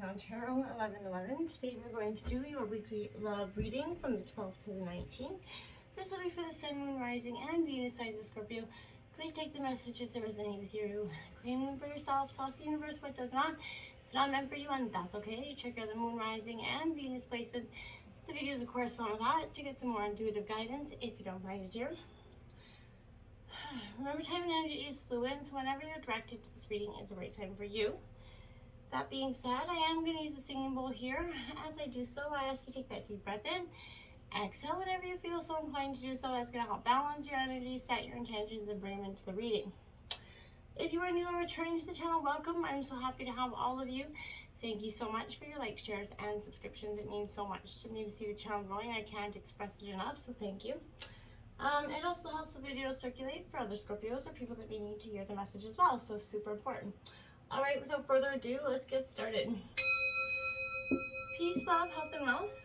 Town Tarot 1111. Today we're going to do your weekly love reading from the 12th to the 19th. This will be for the Sun, Moon, Rising, and Venus signs of Scorpio. Please take the messages that resonate with you, claim them for yourself, toss the universe what does not. It's not meant for you, and that's okay. Check out the Moon, Rising, and Venus placements, the videos that correspond with that, to get some more intuitive guidance if you don't find it here. Remember, time and energy is fluid, so whenever you're directed to this reading is the right time for you. That being said, I am going to use a singing bowl here. As I do so, I ask you to take that deep breath in. Exhale whenever you feel so inclined to do so. That's going to help balance your energy, set your intentions, and bring them into the reading. If you are new or returning to the channel, welcome. I'm so happy to have all of you. Thank you so much for your likes, shares, and subscriptions. It means so much to me to see the channel growing. I can't express it enough, so thank you. It also helps the video circulate for other Scorpios or people that may need to hear the message as well, so super important. All right, without further ado, let's get started. Peace, love, health, and wealth.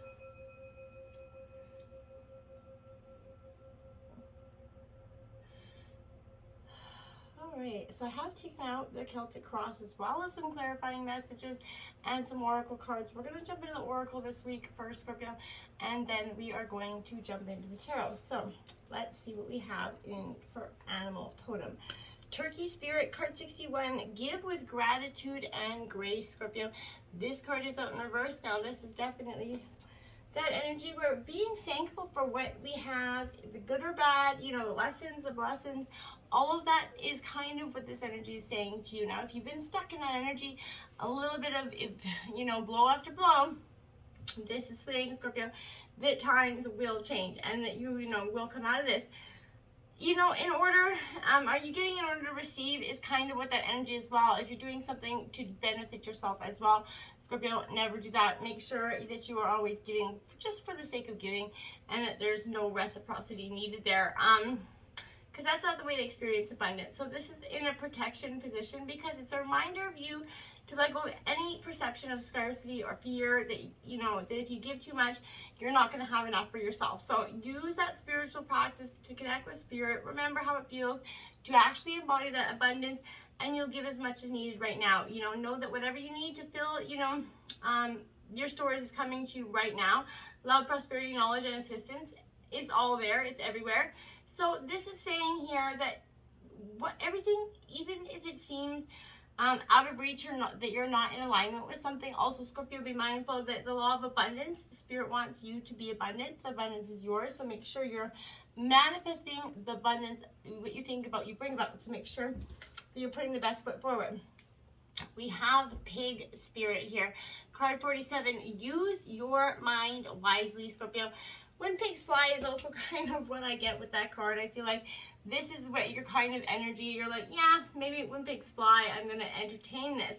All right, so I have taken out the Celtic Cross as well as some clarifying messages and some oracle cards. We're going to jump into the oracle this week for Scorpio, and then we are going to jump into the tarot. So let's see what we have in for animal totem. Turkey Spirit, card 61, give with gratitude and grace, Scorpio. This card is out in reverse. Now, this is definitely that energy where being thankful for what we have, the good or bad, you know, the lessons, the blessings, all of that is kind of what this energy is saying to you. Now, if you've been stuck in that energy, a little bit of, you know, blow after blow, this is saying, Scorpio, that times will change and that you know, will come out of this. You know, in order, are you getting in order to receive is kind of what that energy is as well. If you're doing something to benefit yourself as well, Scorpio, never do that. Make sure that you are always giving just for the sake of giving and that there's no reciprocity needed there. Because that's not the way to experience abundance. So this is in a protection position because it's a reminder of you to let go of any perception of scarcity or fear that, you know, that if you give too much, you're not going to have enough for yourself. So use that spiritual practice to connect with spirit. Remember how it feels to actually embody that abundance, and you'll give as much as needed right now. You know that whatever you need to fill, you know, your stores is coming to you right now. Love, prosperity, knowledge, and assistance is all there. It's everywhere. So this is saying here that everything, even if it seems out of reach or not, that you're not in alignment with something. Also, Scorpio, be mindful that the law of abundance, spirit wants you to be abundant. So abundance is yours. So make sure you're manifesting the abundance, what you think about, you bring about. So make sure that you're putting the best foot forward. We have Pig Spirit here. Card 47, use your mind wisely, Scorpio. When pigs fly is also kind of what I get with that card. I feel like this is what your kind of energy, you're like, yeah, maybe when pigs fly, I'm going to entertain this.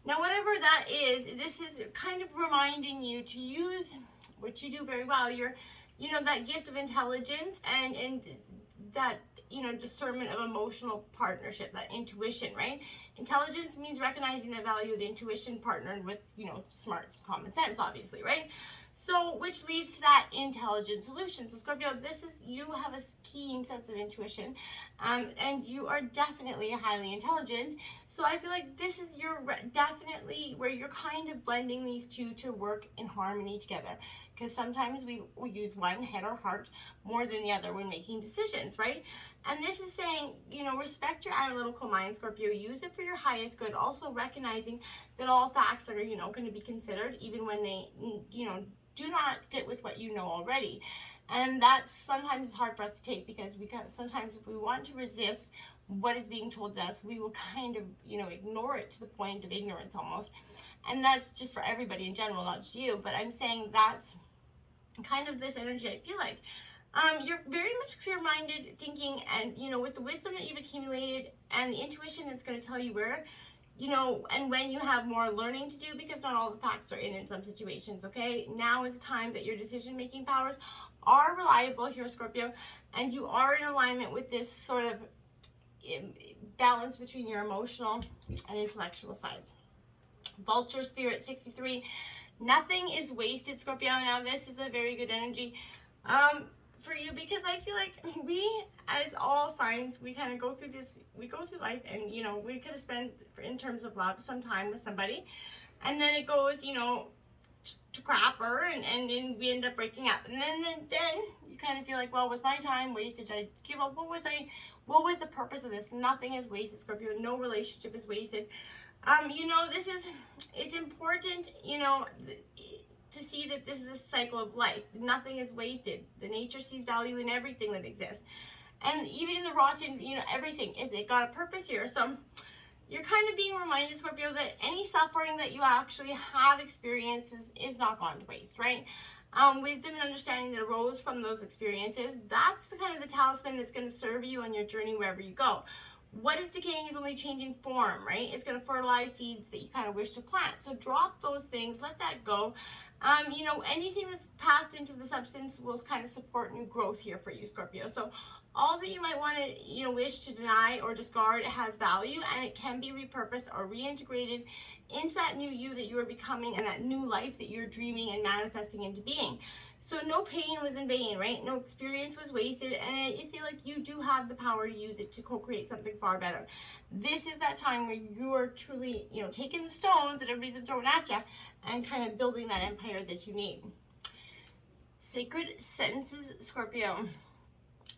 Now, whatever that is, this is kind of reminding you to use, which you do very well, your, you know, that gift of intelligence and that, you know, discernment of emotional partnership, that intuition, right? Intelligence means recognizing the value of intuition partnered with, you know, smarts, common sense, obviously, right? So, which leads to that intelligent solution. So, Scorpio, this is, you have a keen sense of intuition, and you are definitely highly intelligent. So, I feel like this is your definitely where you're kind of blending these two to work in harmony together. Because sometimes we use one, head or heart, more than the other when making decisions, right? And this is saying, you know, respect your analytical mind, Scorpio. Use it for your highest good. Also recognizing that all facts are, you know, going to be considered, even when they, you know, do not fit with what you know already. And that's sometimes it's hard for us to take because we can sometimes, if we want to resist what is being told to us, we will kind of, you know, ignore it to the point of ignorance almost. And that's just for everybody in general, not just you. But I'm saying that's kind of this energy I feel like. You're very much clear-minded thinking, and, you know, with the wisdom that you've accumulated and the intuition that's going to tell you where, you know, and when you have more learning to do, because not all the facts are in some situations, okay? Now is the time that your decision-making powers are reliable here, Scorpio, and you are in alignment with this sort of balance between your emotional and intellectual sides. Vulture Spirit 63, nothing is wasted, Scorpio. Now, this is a very good energy for you because I feel like we, as all signs, we kind of go through this, we go through life and, you know, we could have spent, in terms of love, some time with somebody. and then it goes, you know, to crapper, and then we end up breaking up. And then you kind of feel like, well, was my time wasted? Did I give up? What was the purpose of this? Nothing is wasted, Scorpio. No relationship is wasted. You know, it's important, you know, to see that this is a cycle of life. Nothing is wasted. The nature sees value in everything that exists. And even in the rotten, you know, everything it got a purpose here. So you're kind of being reminded, Scorpio, that any suffering that you actually have experienced is not gone to waste, right? Wisdom and understanding that arose from those experiences, that's the kind of the talisman that's going to serve you on your journey wherever you go. What is decaying is only changing form, right? It's going to fertilize seeds that you kind of wish to plant. So drop those things, let that go. You know, anything that's passed into the substance will kind of support new growth here for you, Scorpio. So all that you might want to, you know, wish to deny or discard, it has value, and it can be repurposed or reintegrated into that new you that you are becoming and that new life that you're dreaming and manifesting into being. So no pain was in vain, right? No experience was wasted, and I feel like you do have the power to use it to co-create something far better. This is that time where you are truly, you know, taking the stones that everybody's been throwing at you and kind of building that empire that you need. Sacred senses, Scorpio.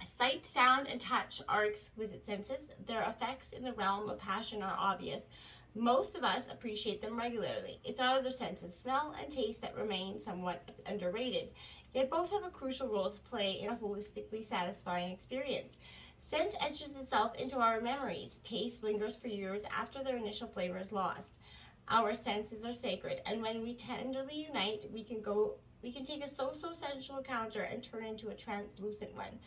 Sight, sound, and touch are exquisite senses. Their effects in the realm of passion are obvious. Most of us appreciate them regularly. It's our other senses, smell and taste, that remain somewhat underrated. Yet both have a crucial role to play in a holistically satisfying experience. Scent etches itself into our memories. Taste lingers for years after their initial flavor is lost. Our senses are sacred, and when we tenderly unite, we can take a so-so sensual encounter and turn into a translucent one.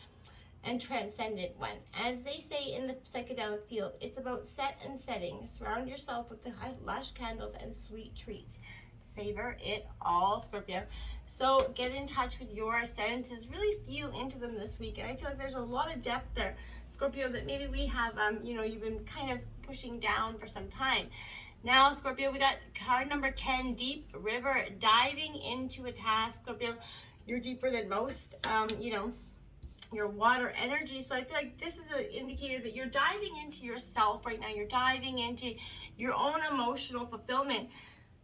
And transcendent one. As they say in the psychedelic field, it's about set and setting. Surround yourself with the lush candles and sweet treats. Savor it all, Scorpio. So get in touch with your senses. Really feel into them this week. And I feel like there's a lot of depth there, Scorpio, that maybe we have, you know, you've been kind of pushing down for some time. Now, Scorpio, we got card number 10, Deep River, diving into a task. Scorpio, you're deeper than most, you know, your water energy. So I feel like this is an indicator that you're diving into yourself right now. You're diving into your own emotional fulfillment.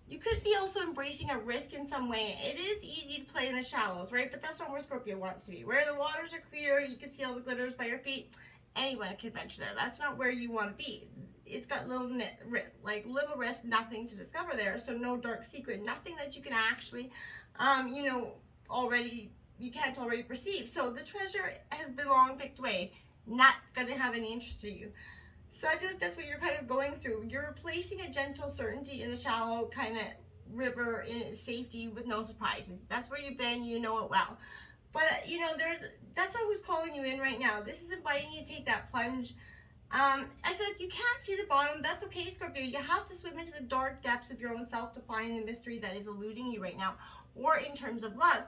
You could be also embracing a risk in some way. It is easy to play in the shallows, right? But that's not where Scorpio wants to be. Where the waters are clear, you can see all the glitters by your feet. Anyone can venture there. That's not where you want to be. It's got little risk, nothing to discover there. So no dark secret, nothing that you can actually, you know, you can't already perceive. So the treasure has been long picked away, not going to have any interest to you. So I feel like that's what you're kind of going through. You're replacing a gentle certainty in the shallow kind of river in safety with no surprises. That's where you've been, you know it well. But, you know, that's not who's calling you in right now. This is inviting you to take that plunge. I feel like you can't see the bottom. That's okay, Scorpio. You have to swim into the dark depths of your own self to find the mystery that is eluding you right now, or in terms of love.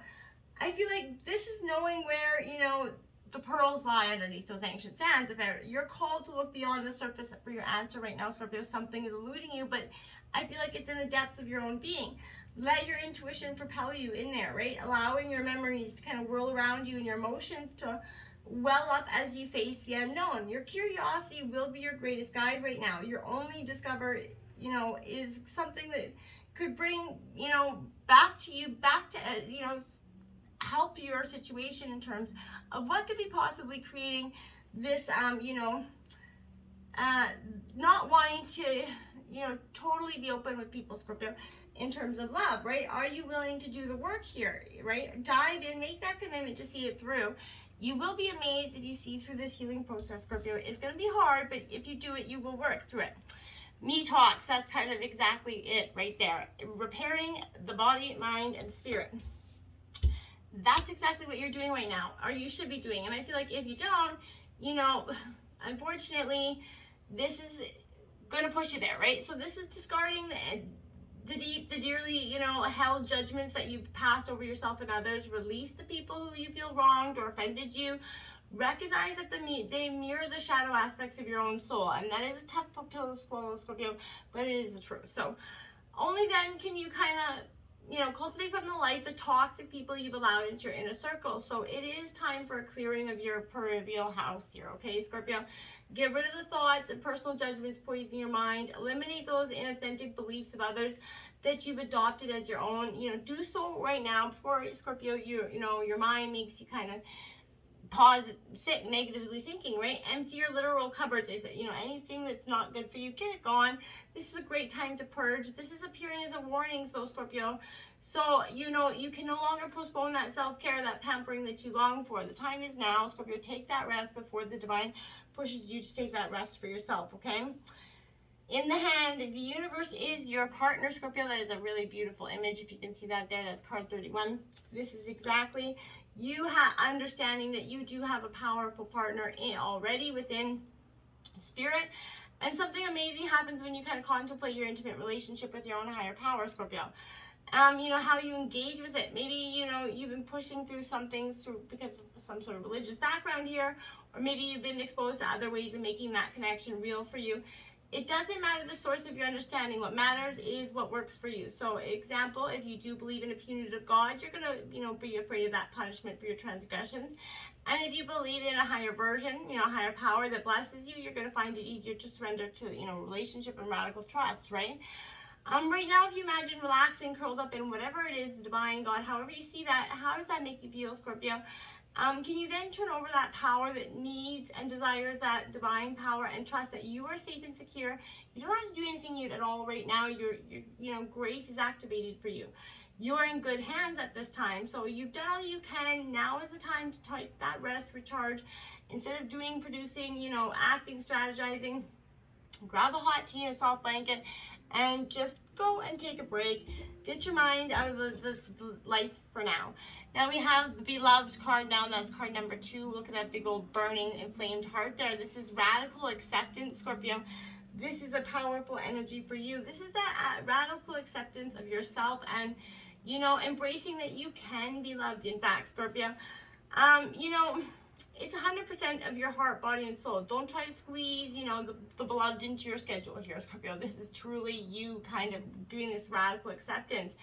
I feel like this is knowing where, you know, the pearls lie underneath those ancient sands. If you're called to look beyond the surface for your answer right now, Scorpio, something is eluding you, but I feel like it's in the depths of your own being. Let your intuition propel you in there, right? Allowing your memories to kind of whirl around you and your emotions to well up as you face the unknown. Your curiosity will be your greatest guide right now. Your only discover, you know, is something that could bring, you know, back to you, you know, help your situation in terms of what could be possibly creating this, you know, not wanting to, you know, totally be open with people, Scorpio, in terms of love, right? Are you willing to do the work here, right? Dive in, make that commitment to see it through. You will be amazed if you see through this healing process, Scorpio. It's going to be hard, but if you do it, you will work through it. Me talks, that's kind of exactly it right there. Repairing the body, mind, and spirit. That's exactly what you're doing right now, or you should be doing. And I feel like if you don't, you know, unfortunately, this is going to push you there, right? So this is discarding the dearly, you know, held judgments that you've passed over yourself and others. Release the people who you feel wronged or offended you. Recognize that they mirror the shadow aspects of your own soul. And that is a tough pill to swallow, Scorpio, but it is the truth. So only then can you kind of cultivate from the light the toxic people you've allowed into your inner circle. So it is time for a clearing of your peripheral house here, okay, Scorpio? Get rid of the thoughts and personal judgments poisoning your mind. Eliminate those inauthentic beliefs of others that you've adopted as your own. Do so right now before, Scorpio, your mind makes you kind of pause, sick, negatively thinking, right? Empty your literal cupboards. I said, anything that's not good for you, get it gone. This is a great time to purge. This is appearing as a warning, so Scorpio. So, you can no longer postpone that self-care, that pampering that you long for. The time is now, Scorpio. Take that rest before the divine pushes you to take that rest for yourself, okay? In the hand, the universe is your partner, Scorpio. That is a really beautiful image. If you can see that there, that's card 31. This is exactly you understanding that you do have a powerful partner already within spirit. And something amazing happens when you kind of contemplate your intimate relationship with your own higher power, Scorpio. How you engage with it. Maybe, you've been pushing through some things because of some sort of religious background here, or maybe you've been exposed to other ways of making that connection real for you. It doesn't matter the source of your understanding. What matters is what works for you. So, example, if you do believe in a punitive God, you're going to, be afraid of that punishment for your transgressions. And if you believe in a higher version, a higher power that blesses you, you're going to find it easier to surrender to, relationship and radical trust, right? Right now, if you imagine relaxing, curled up in whatever it is, divine, God, however you see that, how does that make you feel, Scorpio? Can you then turn over that power that needs and desires that divine power and trust that you are safe and secure? You don't have to do anything at all right now. Your grace is activated for you. You're in good hands at this time. So you've done all you can. Now is the time to take that rest, recharge. Instead of producing, acting, strategizing, grab a hot tea and a soft blanket and just go and take a break. Get your mind out of this life for now. Now we have the beloved card now. That's card number 2. Look at that big old burning inflamed heart there. This is radical acceptance, Scorpio. This is a powerful energy for you. This is a radical acceptance of yourself and, embracing that you can be loved in fact, Scorpio. It's 100% of your heart, body, and soul. Don't try to squeeze, the beloved into your schedule here, Scorpio. This is truly you kind of doing this radical acceptance.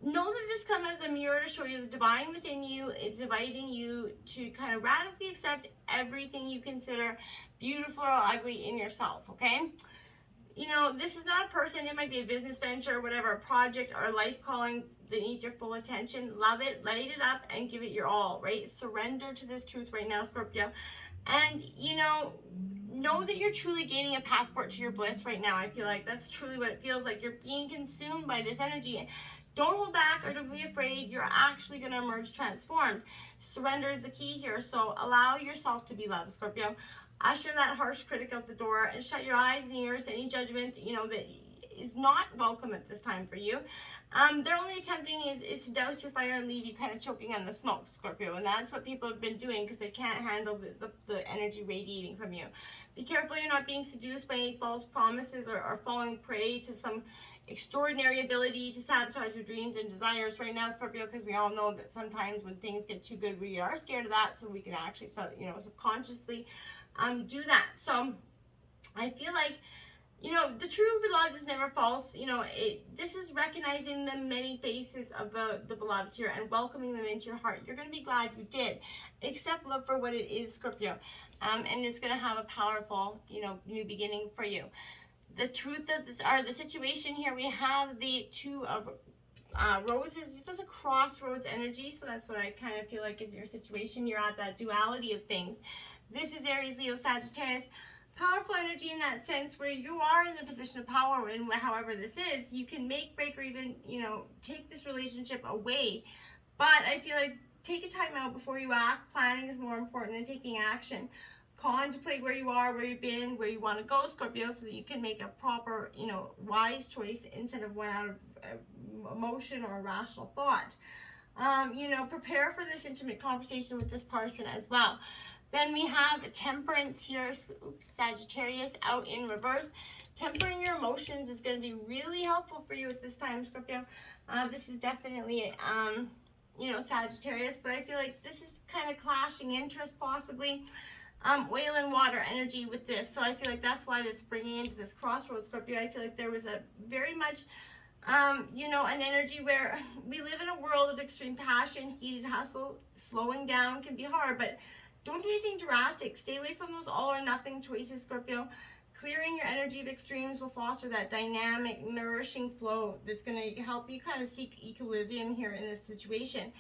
Know that this comes as a mirror to show you the divine within you. It's inviting you to kind of radically accept everything you consider beautiful or ugly in yourself, okay? This is not a person. It might be a business venture or whatever, a project or a life calling that needs your full attention. Love it, light it up, and give it your all, right? Surrender to this truth right now, Scorpio. And, know that you're truly gaining a passport to your bliss right now. I feel like that's truly what it feels like. You're being consumed by this energy. Don't hold back or don't be afraid. You're actually going to emerge transformed. Surrender is the key here. So allow yourself to be loved, Scorpio. Usher that harsh critic out the door and shut your eyes and ears to any judgment, that is not welcome at this time for you. They're only attempting is to douse your fire and leave you kind of choking on the smoke, Scorpio. And that's what people have been doing because they can't handle the energy radiating from you. Be careful you're not being seduced by any false promises or falling prey to some extraordinary ability to sabotage your dreams and desires right now, Scorpio, because we all know that sometimes when things get too good, we are scared of that. So we can actually, subconsciously do that. So I feel like, the true beloved is never false. This is recognizing the many faces of the beloved here and welcoming them into your heart. You're going to be glad you did. Accept love for what it is, Scorpio. And it's going to have a powerful, new beginning for you. The truth of this, or the situation here, we have the 2 of roses. It does a crossroads energy, so that's what I kind of feel like is your situation. You're at that duality of things. This is Aries, Leo, Sagittarius. Powerful energy in that sense where you are in the position of power, and however this is, you can make, break, or even, take this relationship away. But I feel like take a time out before you act. Planning is more important than taking action. Contemplate where you are, where you've been, where you want to go, Scorpio, so that you can make a proper, wise choice instead of one out of emotion or rational thought. Prepare for this intimate conversation with this person as well. Then we have Temperance here, Sagittarius out in reverse. Tempering your emotions is going to be really helpful for you at this time, Scorpio. This is definitely, Sagittarius, but I feel like this is kind of clashing interest possibly. Whale and water energy with this. So I feel like that's why it's bringing into this crossroads, Scorpio. I feel like there was a very much You know, an energy where we live in a world of extreme passion, heated hustle. Slowing down can be hard, but don't do anything drastic. Stay away from those all or nothing choices, Scorpio. Clearing your energy of extremes will foster that dynamic, nourishing flow that's going to help you kind of seek equilibrium here in this situation.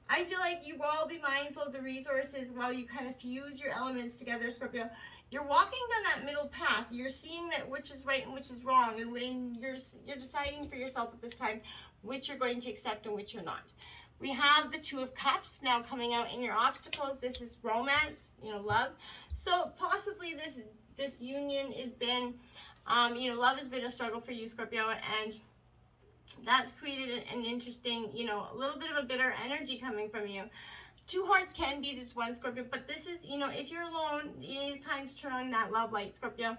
I feel like you will be mindful of the resources while you kind of fuse your elements together, Scorpio. You're walking down that middle path. You're seeing that which is right and which is wrong, and when you're deciding for yourself at this time which you're going to accept and which you're not. We have the Two of Cups now coming out in your obstacles. This is romance, you know, love. So possibly this union has been, you know, love has been a struggle for you, Scorpio, and that's created an interesting, you know, a little bit of a bitter energy coming from you. Two hearts can be this one, Scorpio, but this is, you know, if you're alone, it is time to turn on that love light, Scorpio.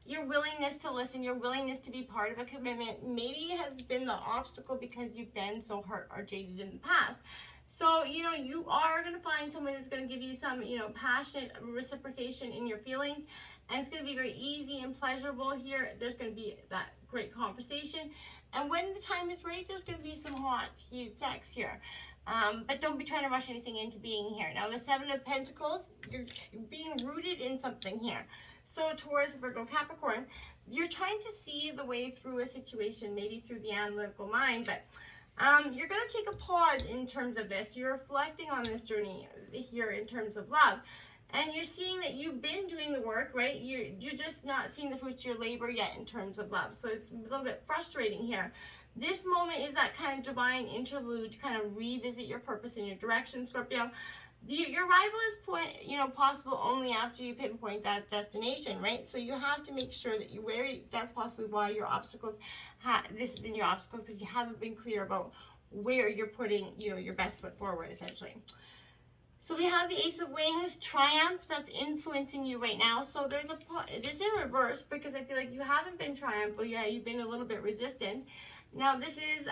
Your willingness to listen, your willingness to be part of a commitment maybe has been the obstacle because you've been so hurt or jaded in the past. So, you know, you are going to find someone who's going to give you some, you know, passionate reciprocation in your feelings. And it's going to be very easy and pleasurable here. There's going to be that great conversation. And when the time is right, there's going to be some hot, heated sex here. But don't be trying to rush anything into being here. Now, the Seven of Pentacles, you're being rooted in something here. So, Taurus, Virgo, Capricorn, you're trying to see the way through a situation, maybe through the analytical mind, but you're going to take a pause in terms of this. You're reflecting on this journey here in terms of love. And you're seeing that you've been doing the work, right? You're just not seeing the fruits of your labor yet in terms of love. So it's a little bit frustrating here. This moment is that kind of divine interlude to kind of revisit your purpose and your direction, Scorpio. Your arrival is possible only after you pinpoint that destination, right? So you have to make sure that that's possibly why your obstacles, this is in your obstacles, because you haven't been clear about where you're putting, you know, your best foot forward, essentially. So we have the Ace of Wings, triumph, that's influencing you right now. So this in reverse, because I feel like you haven't been triumphant. Yeah, you've been a little bit resistant. Now this is,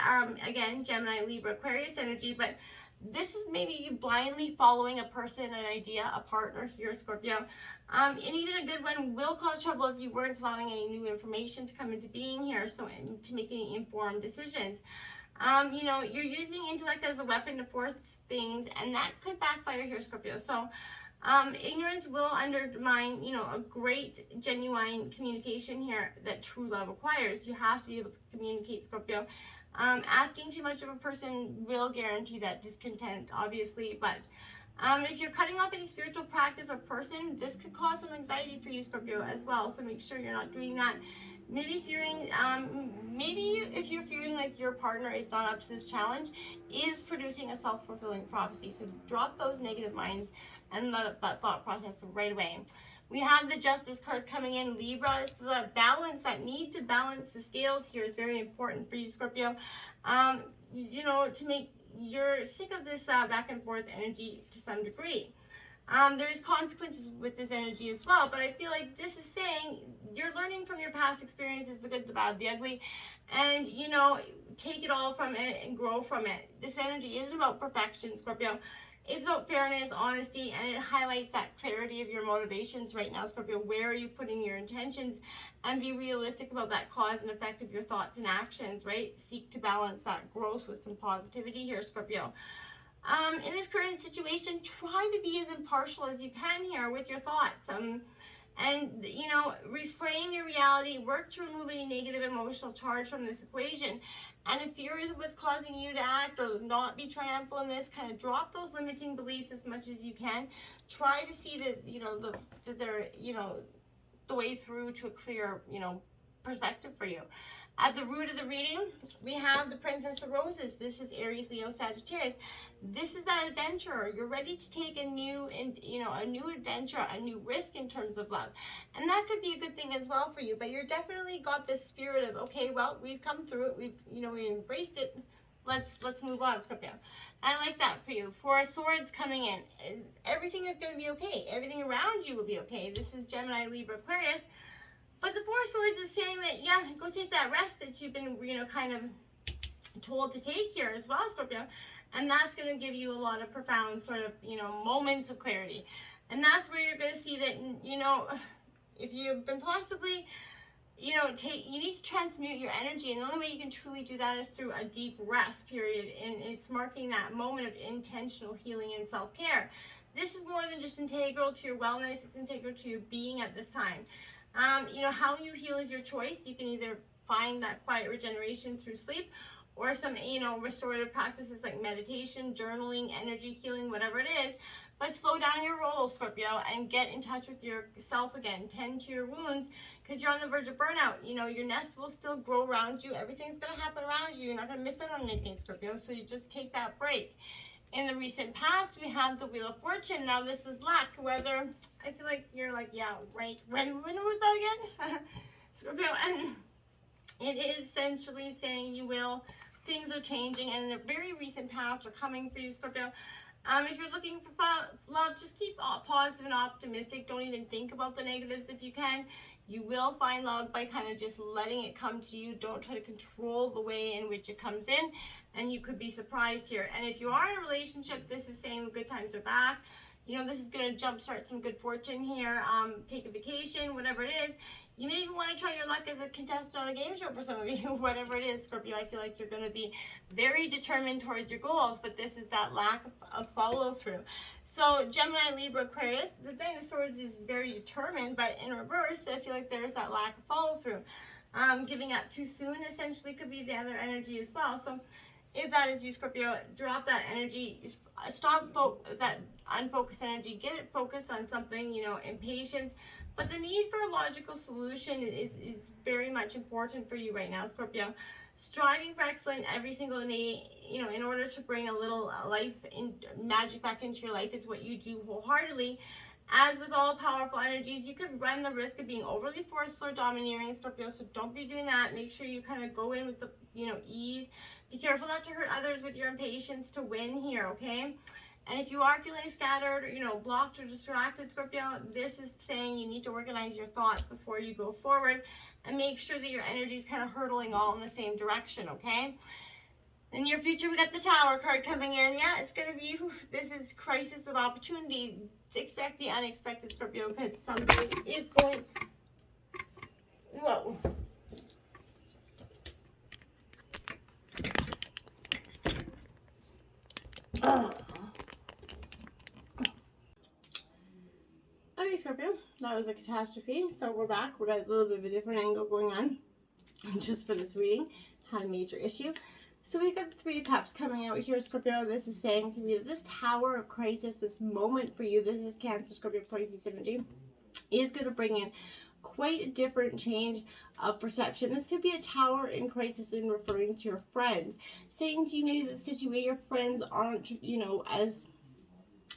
again, Gemini, Libra, Aquarius energy, but this is maybe you blindly following a person, an idea, a partner here, Scorpio. And even a good one will cause trouble if you weren't allowing any new information to come into being here, so to make any informed decisions. You know, you're using intellect as a weapon to force things, and that could backfire here, Scorpio. So, ignorance will undermine, you know, a great, genuine communication here that true love requires. You have to be able to communicate, Scorpio. Asking too much of a person will guarantee that discontent, obviously, but if you're cutting off any spiritual practice or person, this could cause some anxiety for you, Scorpio, as well. So make sure you're not doing that. Maybe if you're feeling like your partner is not up to this challenge, is producing a self-fulfilling prophecy. So drop those negative minds and let that thought process right away. We have the Justice card coming in, Libra. So that balance, that need to balance the scales here is very important for you, Scorpio. You know, to make you're sick of this back and forth energy to some degree. There's consequences with this energy as well, but I feel like this is saying you're learning from your past experiences, the good, the bad, the ugly, and, you know, take it all from it and grow from it. This energy isn't about perfection, Scorpio. It's about fairness, honesty, and it highlights that clarity of your motivations right now, Scorpio. Where are you putting your intentions? And be realistic about that cause and effect of your thoughts and actions, right? Seek to balance that growth with some positivity here, Scorpio. In this current situation, try to be as impartial as you can here with your thoughts. And, you know, reframe your reality. Work to remove any negative emotional charge from this equation. And if fear is what's causing you to act or not be triumphant in this, kind of drop those limiting beliefs as much as you can. Try to see that, you know, the way through to a clear, you know, perspective for you. At the root of the reading, we have the Princess of Roses. This is Aries, Leo, Sagittarius. This is that adventurer. You're ready to take a new adventure, a new risk in terms of love. And that could be a good thing as well for you. But you're definitely got this spirit of, okay, well, we've come through it. We embraced it. Let's move on, Scorpio. I like that for you. Four of Swords coming in. Everything is going to be okay. Everything around you will be okay. This is Gemini, Libra, Aquarius. But the Four of Swords is saying that, yeah, go take that rest that you've been, you know, kind of told to take here as well, Scorpio. And that's going to give you a lot of profound sort of, you know, moments of clarity. And that's where you're going to see that, you know, if you've been possibly you know, you need to transmute your energy, and the only way you can truly do that is through a deep rest period, and it's marking that moment of intentional healing and self-care. This is more than just integral to your wellness, it's integral to your being at this time. You know, how you heal is your choice. You can either find that quiet regeneration through sleep, or some, you know, restorative practices like meditation, journaling, energy healing, whatever it is. But slow down your roll, Scorpio, and get in touch with yourself again. Tend to your wounds, because you're on the verge of burnout. You know, your nest will still grow around you. Everything's going to happen around you. You're not going to miss out on anything, Scorpio. So you just take that break. In the recent past, we have the Wheel of Fortune. Now this is luck. Whether, I feel like you're like, yeah, right. When was that again? Scorpio, and it is essentially saying things are changing, and in the very recent past are coming for you, Scorpio. If you're looking for love, just keep positive and optimistic. Don't even think about the negatives if you can. You will find love by kind of just letting it come to you. Don't try to control the way in which it comes in, and you could be surprised here. And if you are in a relationship, this is saying good times are back. You know, this is going to jumpstart some good fortune here. Take a vacation, whatever it is. You may even want to try your luck as a contestant on a game show for some of you, whatever it is, Scorpio. I feel like you're going to be very determined towards your goals, but this is that lack of follow through. So Gemini, Libra, Aquarius, the Knight of Swords is very determined, but in reverse, I feel like there's that lack of follow through. Giving up too soon essentially could be the other energy as well. So if that is you, Scorpio, drop that energy, stop that unfocused energy, get it focused on something, you know, impatience. But the need for a logical solution is very much important for you right now, Scorpio. Striving for excellence every single day, you know, in order to bring a little life and magic back into your life is what you do wholeheartedly. As with all powerful energies, you could run the risk of being overly forceful or domineering, Scorpio, so don't be doing that. Make sure you kind of go in with the, you know, ease. Be careful not to hurt others with your impatience to win here, okay? And if you are feeling scattered, or, you know, blocked or distracted, Scorpio, this is saying you need to organize your thoughts before you go forward and make sure that your energy is kind of hurtling all in the same direction, okay? In your future, we got the Tower card coming in. Yeah, it's going to be, this is crisis of opportunity. Expect the unexpected, Scorpio, because something is going, whoa. Okay, Scorpio, that was a catastrophe. So we're back. We got a little bit of a different angle going on just for this reading. Had a major issue. So we got the Three of Cups coming out here, Scorpio. This is saying to me that this tower of crisis, this moment for you, this is Cancer, Scorpio, Pisces energy, is going to bring in quite a different change of perception. This could be a tower in crisis in referring to your friends, saying to you maybe the situation, your friends aren't, you know, as,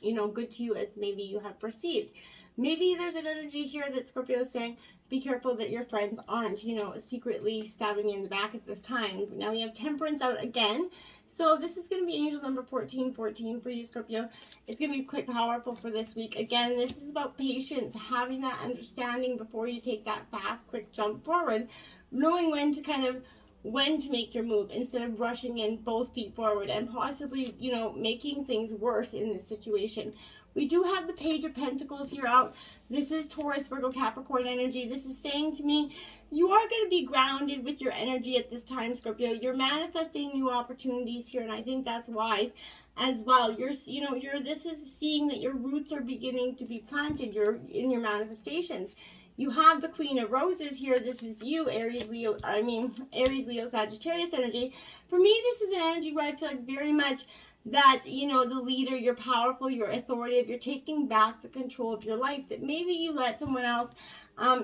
you know, good to you as maybe you have perceived. Maybe there's an energy here that Scorpio is saying, be careful that your friends aren't, you know, secretly stabbing you in the back at this time. Now we have Temperance out again. So this is going to be angel number 1414 for you, Scorpio. It's going to be quite powerful for this week. Again, this is about patience, having that understanding before you take that fast, quick jump forward, knowing when to make your move instead of rushing in both feet forward and possibly, you know, making things worse in this situation. We do have the Page of Pentacles here out. This is Taurus, Virgo, Capricorn energy. This is saying to me, you are going to be grounded with your energy at this time, Scorpio. You're manifesting new opportunities here, and I think that's wise as well. This is seeing that your roots are beginning to be planted. You're in your manifestations. You have the Queen of Roses here. This is you, Aries, Leo, Sagittarius energy. For me, this is an energy where I feel like very much that, you know, the leader, you're powerful, you're authoritative, you're taking back the control of your life, that maybe you let someone else,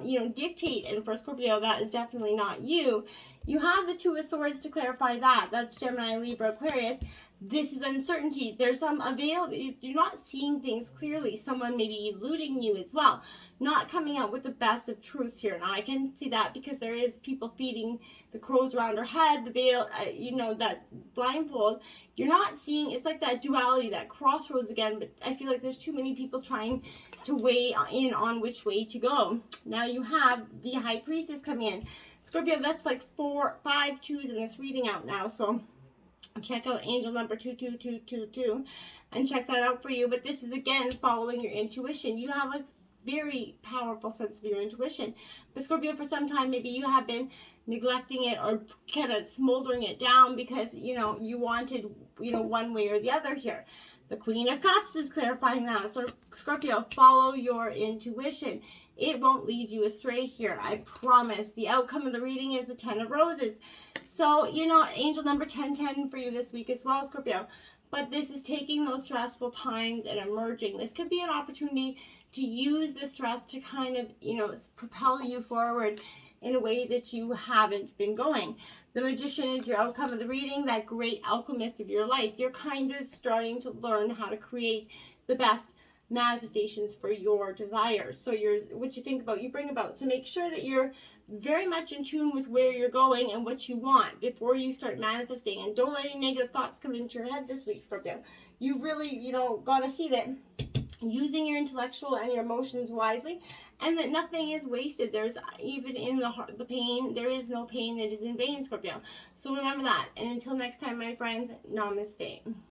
you know, dictate. And for Scorpio, that is definitely not you. You have the Two of Swords to clarify that. That's Gemini, Libra, Aquarius. This is uncertainty. There's some you're not seeing things clearly. Someone may be eluding you as well. Not coming out with the best of truths here. Now, I can see that because there is people feeding the crows around her head, the veil, you know, that blindfold. You're not seeing, it's like that duality, that crossroads again, but I feel like there's too many people trying to weigh in on which way to go. Now you have the High Priestess coming in. Scorpio, that's like 5 2s in this reading out now, so check out angel number 22222 and check that out for you. But this is again following your intuition. You have a very powerful sense of your intuition. But Scorpio, for some time, maybe you have been neglecting it or kind of smoldering it down because, you wanted, one way or the other here. The Queen of Cups is clarifying that. So Scorpio, follow your intuition. It won't lead you astray here. I promise. The outcome of the reading is the 10 of Roses. So, angel number 1010 for you this week as well, Scorpio. But this is taking those stressful times and emerging. This could be an opportunity to use the stress to kind of, propel you forward in a way that you haven't been going. The Magician is your outcome of the reading, that great alchemist of your life. You're kind of starting to learn how to create the best manifestations for your desires. So what you think about, you bring about. So make sure that you're very much in tune with where you're going and what you want before you start manifesting. And don't let any negative thoughts come into your head this week, Scorpio. You really, got to see that using your intellectual and your emotions wisely, and that nothing is wasted. There's, even in the pain, there is no pain that is in vain, Scorpio. So remember that. And until next time, my friends, namaste.